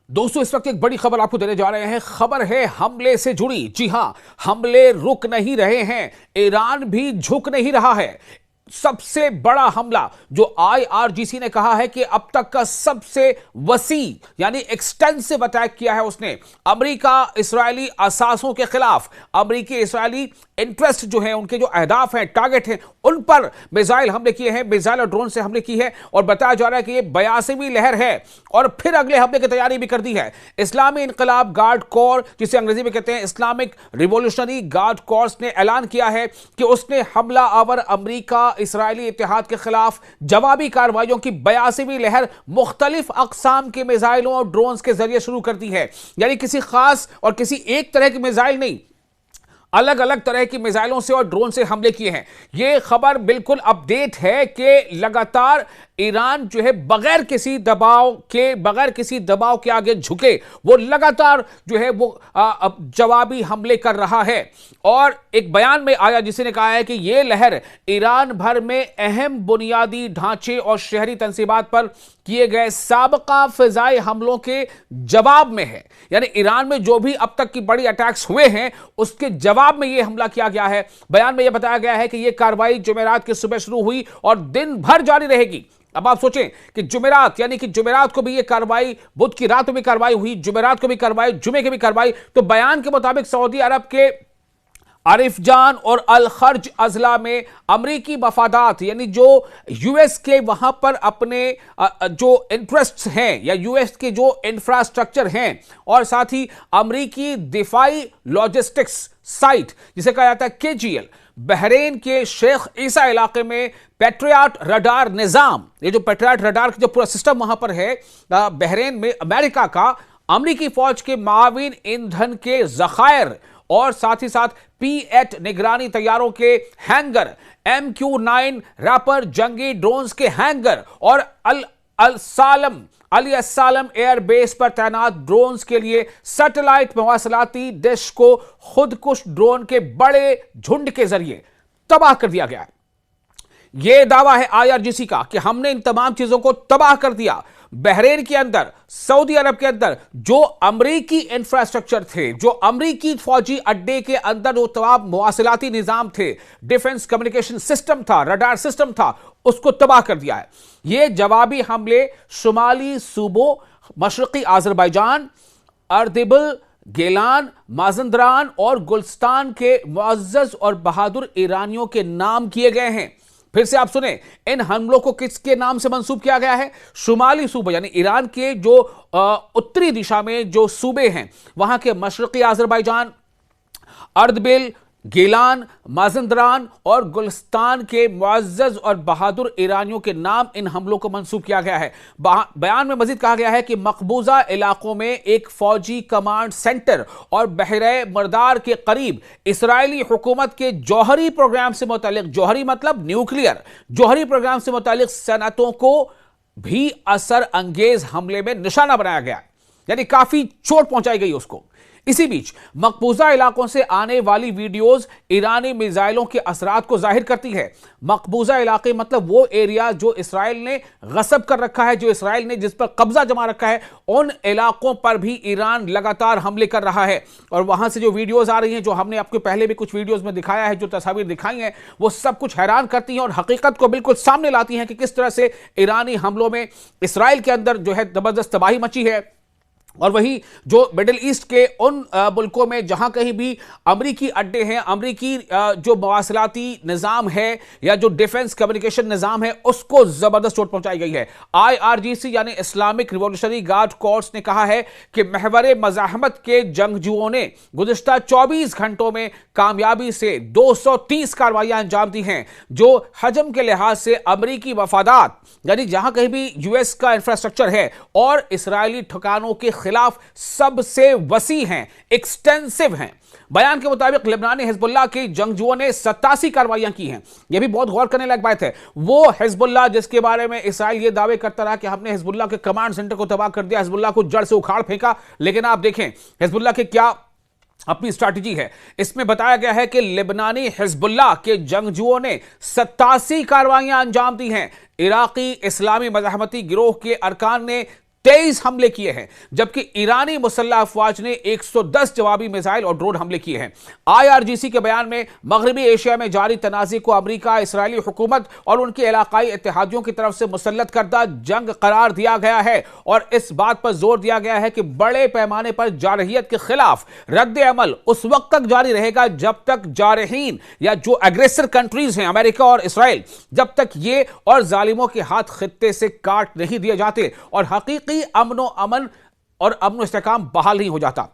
दोस्तों, इस वक्त एक बड़ी खबर आपको देने जा रहे हैं। खबर है हमले से जुड़ी। जी हां, हमले रुक नहीं रहे हैं, ईरान भी झुक नहीं रहा है। सबसे बड़ा हमला जो आईआरजीसी ने कहा है कि अब तक का सबसे वसी यानी एक्सटेंसिव अटैक किया है उसने अमेरिका इस्राएली असासों के खिलाफ। अमेरिकी इस्राएली इंटरेस्ट जो है, उनके जो अहदाफ हैं, टारगेट हैं, उन पर मिसाइल हमले किए हैं, मिसाइल और ड्रोन से हमले की है। और बताया जा रहा है कि यह 82वीं लहर है और फिर अगले हमले की तैयारी भी कर दी है। इस्लामी इनकलाब गार्ड कोर, जिसे अंग्रेजी में कहते हैं इस्लामिक रिवॉल्यूशनरी गार्ड कोर्स, ने ऐलान किया है कि उसने हमला आवर अमेरिका इस्राएली इत्तेहाद के खिलाफ जवाबी कार्रवाइयों की 82वीं लहर मुख्तलिफ अकसाम के मिसाइलों और ड्रोन्स के जरिए शुरू कर दी है। यानी किसी खास और किसी एक तरह की मिसाइल नहीं, अलग अलग तरह की मिसाइलों से और ड्रोन से हमले किए हैं। यह खबर बिल्कुल अपडेट है कि लगातार ईरान जो है बगैर किसी दबाव के आगे झुके, वो लगातार जो है वो जवाबी हमले कर रहा है। और एक बयान में आया जिसने कहा है कि यह लहर ईरान भर में अहम बुनियादी ढांचे और शहरी तंसीबात पर किए गए साबका फिजाई हमलों के जवाब में है। यानी ईरान में जो भी अब तक की बड़ी अटैक्स हुए हैं, उसके जवाब में यह हमला किया गया है। बयान में यह बताया गया है कि यह कार्रवाई जुमेरात की सुबह शुरू हुई और दिन भर जारी रहेगी। अब आप सोचें कि जुमेरात, यानी कि जुमेरात को भी यह कार्रवाई, बुध की रात में भी कार्रवाई हुई, जुमेरात को भी कार्रवाई, जुमे की भी कार्रवाई। तो बयान के मुताबिक सऊदी अरब के आरिफजान और अल खर्ज अजला में अमरीकी मफादात, यानी जो यूएस के वहां पर अपने जो इंटरेस्ट्स हैं या यूएस के जो इंफ्रास्ट्रक्चर हैं, और साथ ही अमरीकी दिफाई लॉजिस्टिक्स साइट जिसे कहा जाता है केजीएल, बहरीन के शेख ईसा इलाके में पैट्रियट रडार निजाम, ये जो पैट्रियट रडार का जो पूरा सिस्टम वहां पर है बहरीन में, अमेरिका का अमरीकी फौज के माविन ईंधन के जखायर और साथ ही साथ P-8 निगरानी तैयारों के हैंगर, MQ-9 रैपर जंगी ड्रोन्स के हैंगर और अली अस्सालम एयरबेस पर तैनात ड्रोन्स के लिए सैटेलाइट मवासलाती डिश को खुदकुश ड्रोन के बड़े झुंड के जरिए तबाह कर दिया गया है। यह दावा है आईआरजीसी का कि हमने इन तमाम चीजों को तबाह कर दिया। बहरीन के अंदर, सऊदी अरब के अंदर जो अमरीकी इंफ्रास्ट्रक्चर थे, जो अमरीकी फौजी अड्डे के अंदर वो तमाम मवासिलाती निजाम थे, डिफेंस कम्युनिकेशन सिस्टम था, रडार सिस्टम था, उसको तबाह कर दिया है। ये जवाबी हमले शुमाली सूबों मशरकी आज़रबाईजान, अर्दिबिल, गेलान, माजंदरान और गुलिस्तान के मुअज़्ज़ज़ और बहादुर ईरानियों के नाम किए गए हैं। फिर से आप सुने, इन हमलों को किसके नाम से मंसूब किया गया है? शुमाली सूबे, यानी ईरान के जो उत्तरी दिशा में जो सूबे हैं, वहां के मशरकी आज़रबाईजान, अर्दबिल, गेलान, माजंदरान और गुलिस्तान के मुअज़्ज़ज़ और बहादुर ईरानियों के नाम इन हमलों को मंसूब किया गया है। बयान में मजीद कहा गया है कि मकबूजा इलाकों में एक फौजी कमांड सेंटर और बहरे मरदार के करीब इसराइली हुकूमत के जौहरी प्रोग्राम से मुतालिक, जौहरी मतलब न्यूक्लियर, जौहरी प्रोग्राम से मुतालिक सनतों को भी असर अंगेज हमले में निशाना बनाया गया, यानी काफी चोट पहुंचाई गई उसको। इसी बीच मकबूजा इलाकों से आने वाली वीडियोस ईरानी मिसाइलों के असरात को जाहिर करती है। मकबूजा इलाके मतलब वो एरिया जो इसराइल ने गसब कर रखा है, जो इसराइल ने जिस पर कब्जा जमा रखा है, उन इलाकों पर भी ईरान लगातार हमले कर रहा है। और वहां से जो वीडियोस आ रही हैं, जो हमने आपको पहले भी कुछ वीडियोस में दिखाया है, जो तस्वीर दिखाई हैं, वो सब कुछ हैरान करती हैं और हकीकत को बिल्कुल सामने लाती हैं कि किस तरह से ईरानी हमलों में इसराइल के अंदर जो है जबरदस्त तबाही मची है। और वही जो मिडिल ईस्ट के उन मुल्कों में जहां कहीं भी अमरीकी अड्डे हैं, अमरीकी जो मवासलाती निज़ाम है या जो डिफेंस कम्युनिकेशन निज़ाम है, उसको ज़बरदस्त चोट पहुंचाई गई है। आईआरजीसी यानी इस्लामिक रिवॉल्यूशनरी गार्ड कोर्स ने कहा है कि महवर मज़ाहमत के जंगजुओं ने गुज़िश्ता 24 घंटों में कामयाबी से 230 कार्रवाइयां अंजाम दी हैं, जो हजम के लिहाज से अमरीकी मफादात, यानी जहां कहीं भी यूएस का इंफ्रास्ट्रक्चर है, और इसराइली ठिकानों के खिलाफ सबसे वसी हैं, एक्सटेंसिव हैं। बयान के मुताबिक लेबनानी हिजबुल्लाह के जंगजुओं ने 87 कार्रवाइयां की हैं। यह भी बहुत गौर करने लायक बात है। वो हिजबुल्लाह जिसके बारे में इसराइल ये दावे करता रहा कि हमने हिजबुल्लाह के कमांड सेंटर को तबाह कर दिया, हिजबुल्लाह को जड़ से उखाड़ फेंका, लेकिन आप देखें हिजबुल्लाह के क्या अपनी स्ट्रैटेजी है। इसमें बताया गया है कि लेबनानी हिजबुल्लाह के जंगजुओं ने 87 कार्रवाइयां अंजाम दी हैं। इराकी इस्लामी मज़ाहमती गिरोह के अरकान ने 23 हमले किए हैं, जबकि ईरानी मुसल्लह अफवाज ने 110 जवाबी मिसाइल और ड्रोन हमले किए हैं। IRGC के बयान में मगरबी एशिया में जारी तनाज़े को अमेरिका, इसराइली हुकूमत और उनके इलाकाई इत्तेहादियों की तरफ से मुसल्लत करदा जंग करार दिया गया है और इस बात पर जोर दिया गया है कि बड़े पैमाने पर जारहियत के खिलाफ रद्द अमल उस वक्त तक जारी रहेगा जब तक जारहीन या जो एग्रेसर कंट्रीज हैं अमेरिका और इसराइल, जब तक ये और जालिमों के हाथ खित्ते से काट नहीं दिए जाते और हकीकी अमन और इस्तेहकाम बहाल नहीं हो जाता।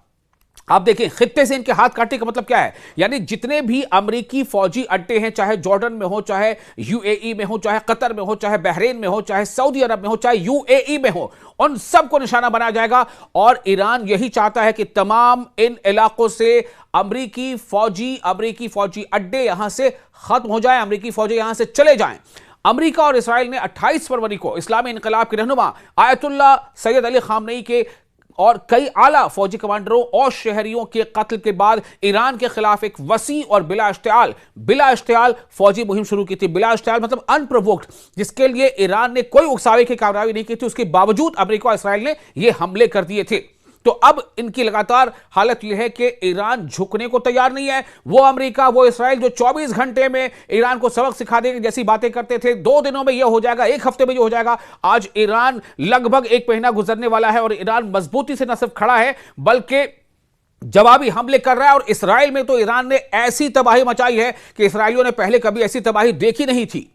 आप देखें, खित्ते से इनके हाथ काटने का मतलब क्या है, यानी जितने भी अमेरिकी फौजी अड्डे हैं, चाहे जॉर्डन में हो, चाहे UAE में हो, चाहे कतर में हो, चाहे बहरीन में हो, चाहे सऊदी अरब में हो, चाहे UAE में हो, उन सबको निशाना बनाया जाएगा। और ईरान यही चाहता है कि तमाम इन इलाकों से अमेरिकी फौजी अड्डे यहां से खत्म हो जाए, अमेरिकी फौजी यहां से चले जाएं। अमेरिका और इसराइल ने 28 फरवरी को इस्लामी इनकलाब के रहनुमा आयतुल्लाह सैयद अली खामनेई के और कई आला फौजी कमांडरों और शहरियों के कत्ल के बाद ईरान के खिलाफ एक वसी और बिला इश्तियाल फौजी मुहिम शुरू की थी। बिला इश्तियाल मतलब अनप्रोवोक्ड, जिसके लिए ईरान ने कोई उकसावे की कार्रवाई नहीं की थी। उसके बावजूद अमेरिका और इसराइल ने यह हमले कर दिए थे। तो अब इनकी लगातार हालत यह है कि ईरान झुकने को तैयार नहीं है। वो अमेरिका, वो इसराइल जो 24 घंटे में ईरान को सबक सिखा देंगे जैसी बातें करते थे, 2 दिनों में यह हो जाएगा, 1 हफ्ते में यह हो जाएगा, आज ईरान लगभग 1 महीना गुजरने वाला है और ईरान मजबूती से न सिर्फ खड़ा है बल्कि जवाबी हमले कर रहा है। और इसराइल में तो ईरान ने ऐसी तबाही मचाई है कि इसराइलियों ने पहले कभी ऐसी तबाही देखी नहीं थी।